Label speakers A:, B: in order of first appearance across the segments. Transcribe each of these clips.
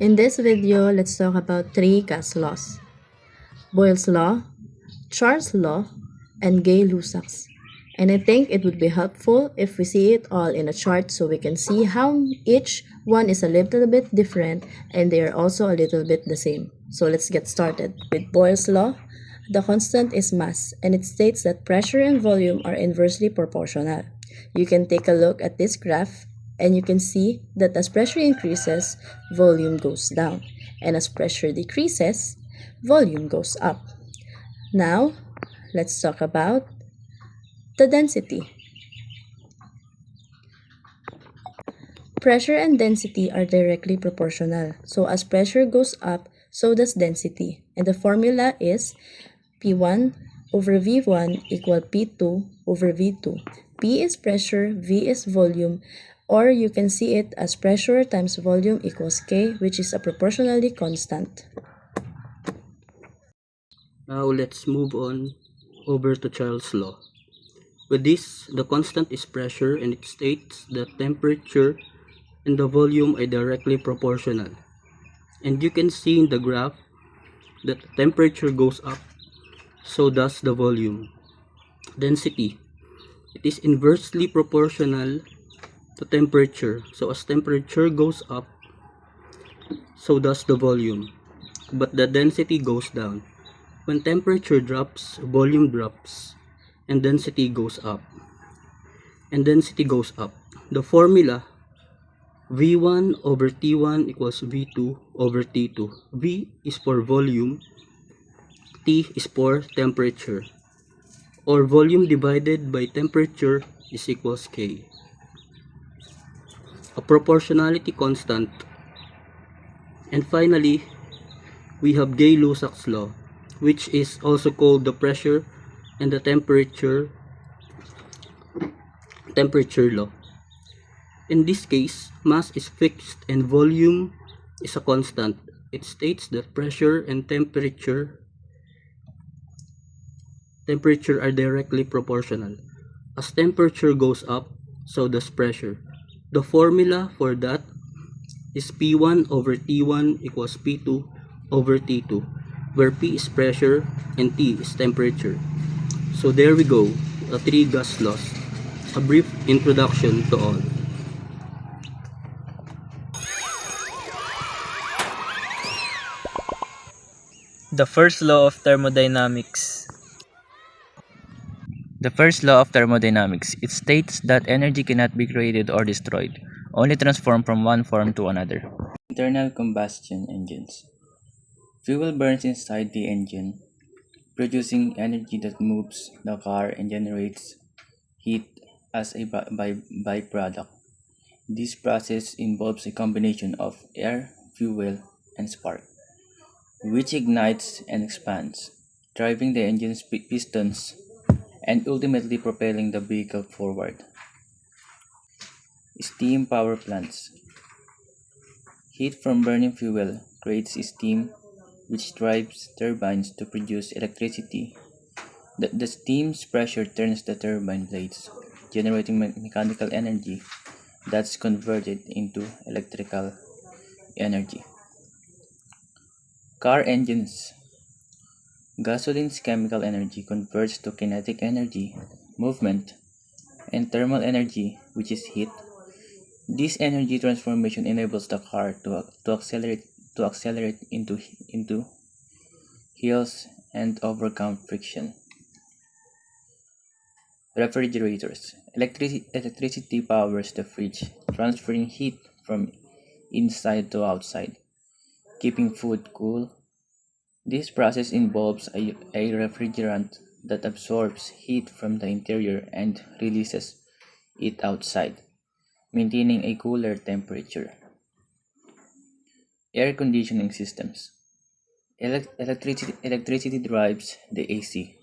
A: In this video, let's talk about three gas laws: Boyle's law, Charles' law, and Gay-Lussac's. And I think it would be helpful if we see it all in a chart so we can see how each one is a little bit different and they are also a little bit the same. So let's get started. With Boyle's law, the constant is mass, and it states that pressure and volume are inversely proportional. You can take a look at this graph and you can see that as pressure increases, volume goes down, and as pressure decreases, volume goes up. Now, let's talk about the density. Pressure and density are directly proportional. So as pressure goes up, so does density. And the formula is P1 over V1 equal P2 over V2. P is pressure, V is volume, or you can see it as pressure times volume equals K, which is a proportionally constant.
B: Now let's move on over to Charles' law. With this, the constant is pressure, and it states that temperature and the volume are directly proportional. And you can see in the graph that the temperature goes up, so does the volume. Density. It is inversely proportional to temperature. So as temperature goes up, so does the volume. But the density goes down. When temperature drops, volume drops, and density goes up. The formula V1 over T1 equals V2 over T2. V is for volume, T is for temperature, or volume divided by temperature is equals K. A proportionality constant. And finally, we have Gay-Lussac's law, which is also called the pressure and the temperature law. In this case, mass is fixed and volume is a constant. It states that pressure and temperature are directly proportional. As temperature goes up, so does pressure. The formula for that is P1 over T1 equals P2 over T2, where P is pressure and T is temperature. So there we go, the three gas laws. A brief introduction to all.
C: The first law of thermodynamics. It states that energy cannot be created or destroyed, only transformed from one form to another. Internal combustion engines. Fuel burns inside the engine, producing energy that moves the car and generates heat as a byproduct. This process involves a combination of air, fuel, and spark, which ignites and expands, driving the engine's pistons and ultimately propelling the vehicle forward. Steam power plants. Heat from burning fuel creates steam, which drives turbines to produce electricity. The steam's pressure turns the turbine blades, generating mechanical energy that's converted into electrical energy. Car engines. Gasoline's chemical energy converts to kinetic energy, movement, and thermal energy, which is heat. This energy transformation enables the car to accelerate into hills and overcome friction. Refrigerators. Electricity powers the fridge, transferring heat from inside to outside, keeping food cool. This process involves a refrigerant that absorbs heat from the interior and releases it outside, maintaining a cooler temperature. Air conditioning systems. Electricity drives the AC,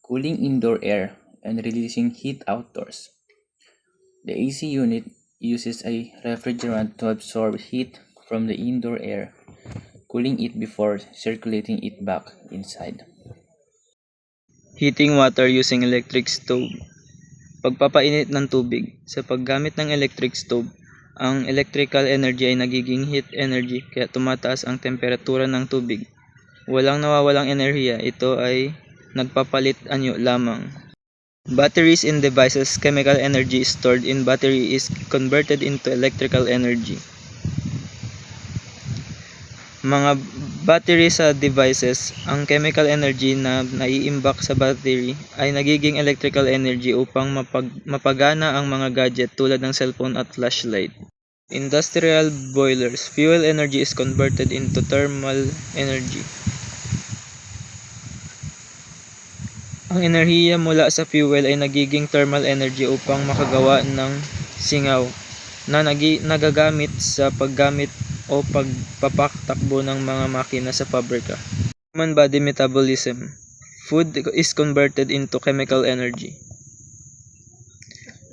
C: cooling indoor air and releasing heat outdoors. The AC unit uses a refrigerant to absorb heat from the indoor air, cooling it before circulating it back inside.
D: Heating water using electric stove. Pagpapainit ng tubig. Sa paggamit ng electric stove,
C: Ang electrical energy ay nagiging heat energy kaya tumataas ang temperatura ng tubig. Walang nawawalang enerhiya, ito ay nagpapalit anyo lamang. Batteries in devices, chemical energy stored in battery is converted into electrical energy. Mga battery sa devices, ang chemical energy na naiimbak sa battery ay nagiging electrical energy upang mapagana ang mga gadget tulad ng cellphone at flashlight. Industrial boilers, fuel energy is converted into thermal energy. Ang enerhiya mula sa fuel ay nagiging thermal energy upang makagawa ng singaw na nagagamit sa paggamit o pagpapatakbo ng mga makina sa pabrika. Human body metabolism. Food is converted into chemical energy.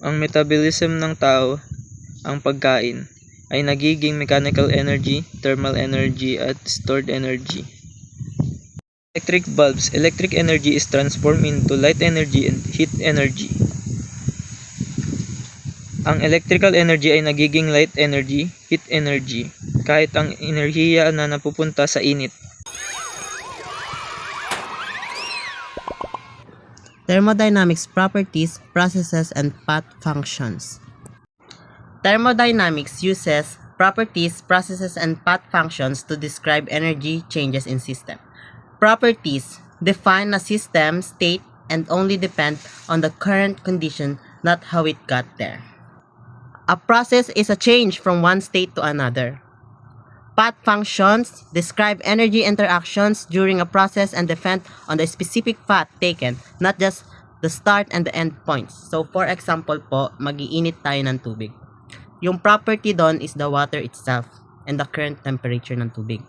C: Ang metabolism ng tao, ang pagkain, ay nagiging mechanical energy, thermal energy, at stored energy. Electric bulbs. Electric energy is transformed into light energy and heat energy. Ang electrical energy ay nagiging light energy, heat energy, kahit ang enerhiya na napupunta sa init.
D: Thermodynamics properties, processes, and path functions. Thermodynamics uses properties, processes, and path functions to describe energy changes in system. Properties define a system state and only depend on the current condition, not how it got there. A process is a change from one state to another. Path functions describe energy interactions during a process and depend on the specific path taken, not just the start and the end points. So for example po, mag-iinit tayo ng tubig. Yung property doon is the water itself and the current temperature ng tubig.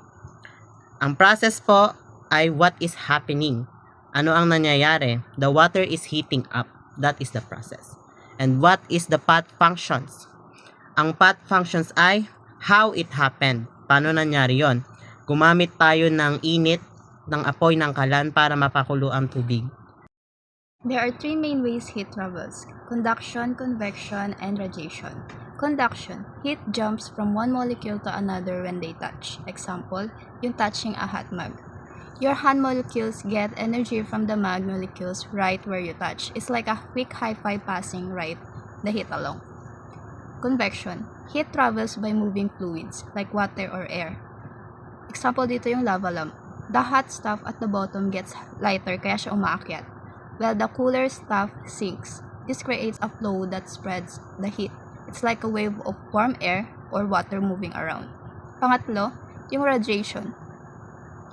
D: Ang process po ay what is happening. Ano ang nangyayari? The water is heating up. That is the process. And what is the path functions? Ang path functions ay how it happened. Paano nangyari yon? Gumamit tayo ng init ng apoy ng kalan para mapakulo ang tubig.
E: There are three main ways heat travels: conduction, convection, and radiation. Conduction. Heat jumps from one molecule to another when they touch. Example, yung touching a hot mug. Your hand molecules get energy from the mag molecules right where you touch. It's like a quick high five passing right the heat along. Convection. Heat travels by moving fluids like water or air. Example dito yung lava lamp. The hot stuff at the bottom gets lighter kaya siya umaakyat, while the cooler stuff sinks. This creates a flow that spreads the heat. It's like a wave of warm air or water moving around. Pangatlo, yung radiation.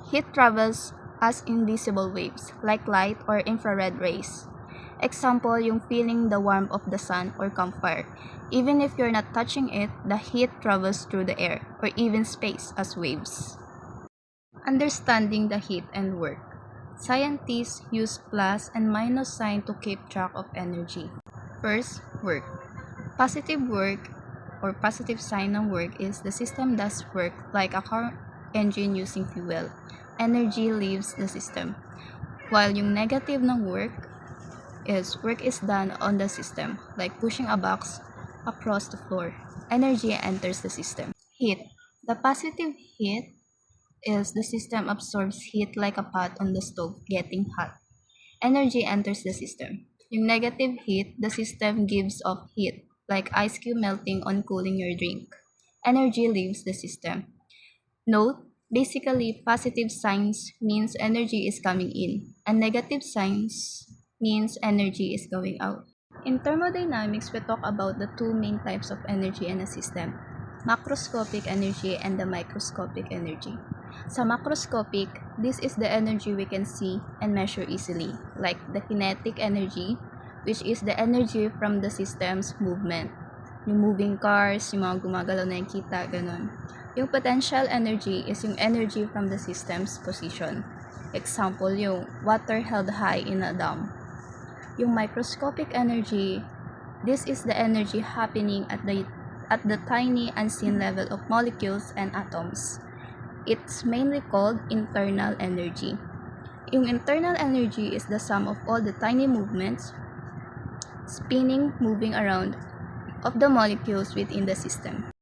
E: Heat travels as invisible waves, like light or infrared rays. Example, yung feeling the warmth of the sun or campfire. Even if you're not touching it, the heat travels through the air or even space as waves. Understanding the heat and work. Scientists use plus and minus sign to keep track of energy. First, work. Positive work or positive sign ng work is the system does work like a car engine using fuel. Energy leaves the system. While yung negative ng work is done on the system, like pushing a box across the floor. Energy enters the system. Heat. The positive heat is the system absorbs heat like a pot on the stove getting hot. Energy enters the system. Yung negative heat, the system gives off heat, like ice cube melting on cooling your drink. Energy leaves the system. Note, basically, positive signs means energy is coming in, and negative signs means energy is going out. In thermodynamics, we talk about the two main types of energy in a system, macroscopic energy and the microscopic energy. Sa macroscopic, this is the energy we can see and measure easily, like the kinetic energy, which is the energy from the system's movement. Yung moving cars, yung mga gumagalaw na nakikita, ganun. Yung potential energy is yung energy from the system's position. Example, yung water held high in a dam. Yung microscopic energy, this is the energy happening at the tiny unseen level of molecules and atoms. It's mainly called internal energy. Yung internal energy is the sum of all the tiny movements, moving around of the molecules within the system.